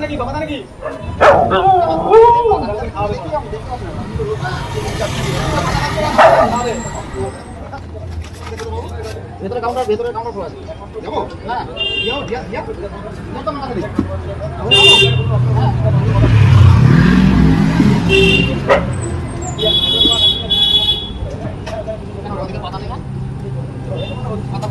নাকি বাবা নাকি ভেতরে কাউন্টার খোলা আছে যাবো হ্যাঁ ইয়াও দিয়া দিয়া কত টাকা দিই পাতা নেই পাতা